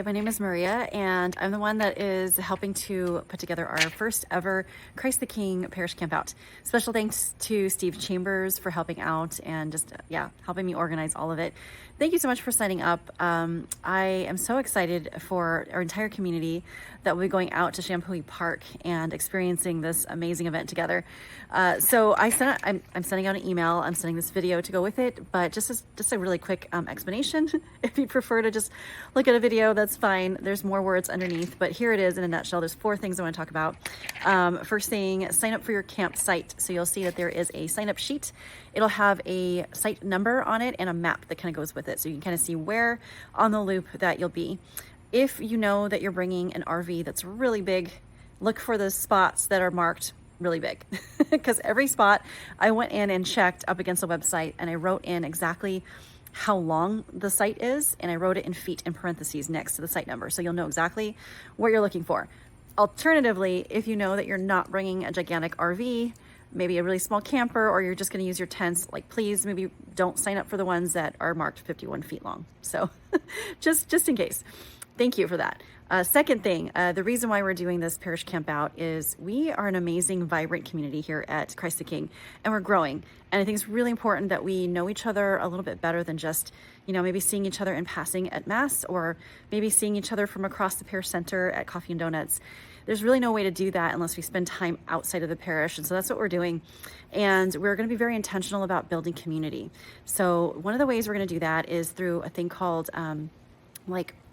Hi, my name is Maria, and I'm the one that is helping to put together our first ever Christ the King Parish Campout. Special thanks to Steve Chambers for helping out and just, helping me organize all of it. Thank you so much for signing up. I am so excited for our entire community that will be going out to Milwaukie Park and experiencing this amazing event together. So I'm sending out an email. I'm sending this video to go with it, but just a really quick explanation. If you prefer to just look at a video, that's fine. There's more words underneath, but here it is in a nutshell. There's 4 things I want to talk about. First thing, sign up for your campsite. So you'll see that there is a sign up sheet. It'll have a site number on it and a map that kind of goes with it. So you can kind of see where on the loop that you'll be. If you know that you're bringing an RV that's really big, look for the spots that are marked really big, because every spot I went in and checked up against the website, and I wrote in exactly how long the site is, and I wrote it in feet in parentheses next to the site number, so you'll know exactly what you're looking for. Alternatively, if you know that you're not bringing a gigantic RV, maybe a really small camper, or you're just going to use your tents, like, please maybe don't sign up for the ones that are marked 51 feet long. So just in case. Thank you for that. Second thing, the reason why we're doing this parish camp out is we are an amazing, vibrant community here at Christ the King, and we're growing. And I think it's really important that we know each other a little bit better than just, maybe seeing each other in passing at Mass, or maybe seeing each other from across the parish center at Coffee and Donuts. There's really no way to do that unless we spend time outside of the parish. And so that's what we're doing. And we're going to be very intentional about building community. So one of the ways we're going to do that is through a thing called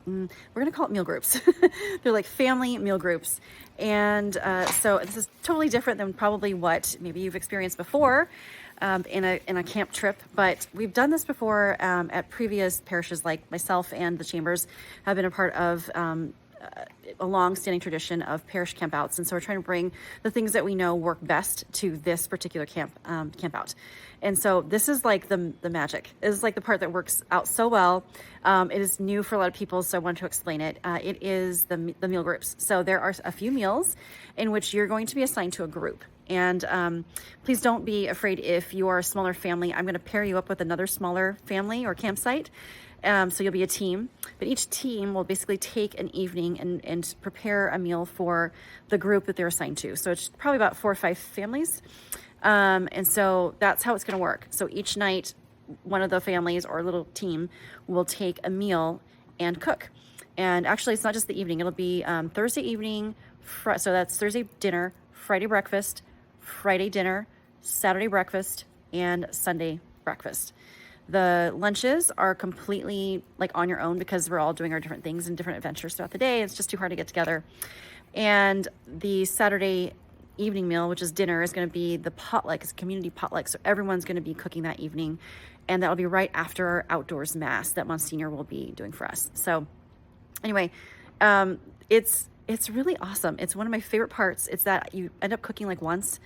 we're going to call it meal groups. They're like family meal groups. And so this is totally different than probably what maybe you've experienced before in a camp trip. But we've done this before at previous parishes, like myself and the Chambers have been a part of a long-standing tradition of parish campouts. And so we're trying to bring the things that we know work best to this particular campout. And so this is like the magic. This is like the part that works out so well. It is new for a lot of people, so I wanted to explain it. It is the meal groups. So there are a few meals in which you're going to be assigned to a group. And please don't be afraid if you are a smaller family. I'm going to pair you up with another smaller family or campsite. So you'll be a team, but each team will basically take an evening and prepare a meal for the group that they're assigned to. So it's probably about 4 or 5 families. And so that's how it's going to work. So each night, one of the families or a little team will take a meal and cook. And actually, it's not just the evening. It'll be Thursday evening. So that's Thursday dinner, Friday breakfast, Friday dinner, Saturday breakfast, and Sunday breakfast. The lunches are completely like on your own because we're all doing our different things and different adventures throughout the day. It's just too hard to get together. And the Saturday evening meal, which is dinner, is going to be the potluck. It's a community potluck. So everyone's going to be cooking that evening. And that'll be right after our outdoors Mass that Monsignor will be doing for us. So anyway, it's really awesome. It's one of my favorite parts. It's that you end up cooking like once,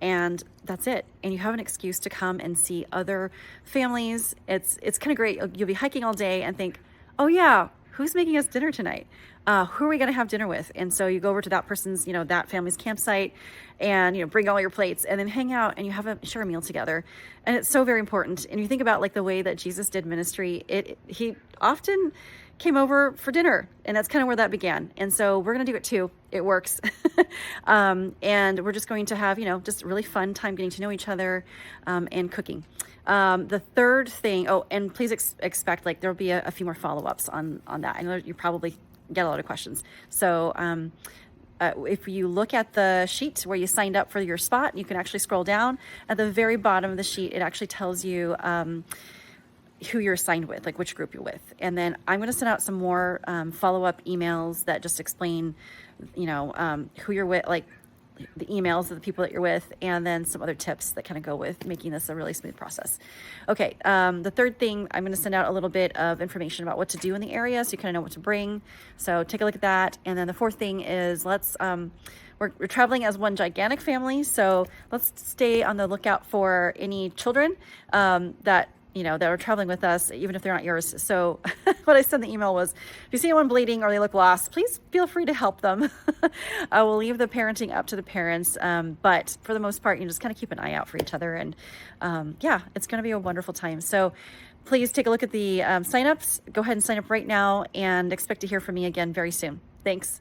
and that's it. And you have an excuse to come and see other families. It's kind of great. You'll be hiking all day and think, oh yeah, who's making us dinner tonight? Who are we going to have dinner with? And so you go over to that person's, that family's campsite and, bring all your plates and then hang out and you share a meal together. And it's so very important. And you think about like the way that Jesus did ministry, he often came over for dinner, and that's kind of where that began. And so we're going to do it too. It works. And we're just going to have, just really fun time getting to know each other, and cooking. The third thing, and please expect, like, there'll be a few more follow-ups on that. I know you probably get a lot of questions. So, if you look at the sheet where you signed up for your spot, you can actually scroll down at the very bottom of the sheet. It actually tells you, who you're assigned with, like which group you're with. And then I'm going to send out some more follow-up emails that just explain, who you're with, like the emails of the people that you're with, and then some other tips that kind of go with making this a really smooth process. Okay, the third thing, I'm going to send out a little bit of information about what to do in the area so you kind of know what to bring. So take a look at that. And then the fourth thing is we're traveling as one gigantic family, so let's stay on the lookout for any children that you know, that are traveling with us, even if they're not yours. So what I said in the email was, if you see anyone bleeding or they look lost, please feel free to help them. I will leave the parenting up to the parents. But for the most part, you just kind of keep an eye out for each other. And yeah, it's going to be a wonderful time. So please take a look at the signups. Go ahead and sign up right now and expect to hear from me again very soon. Thanks.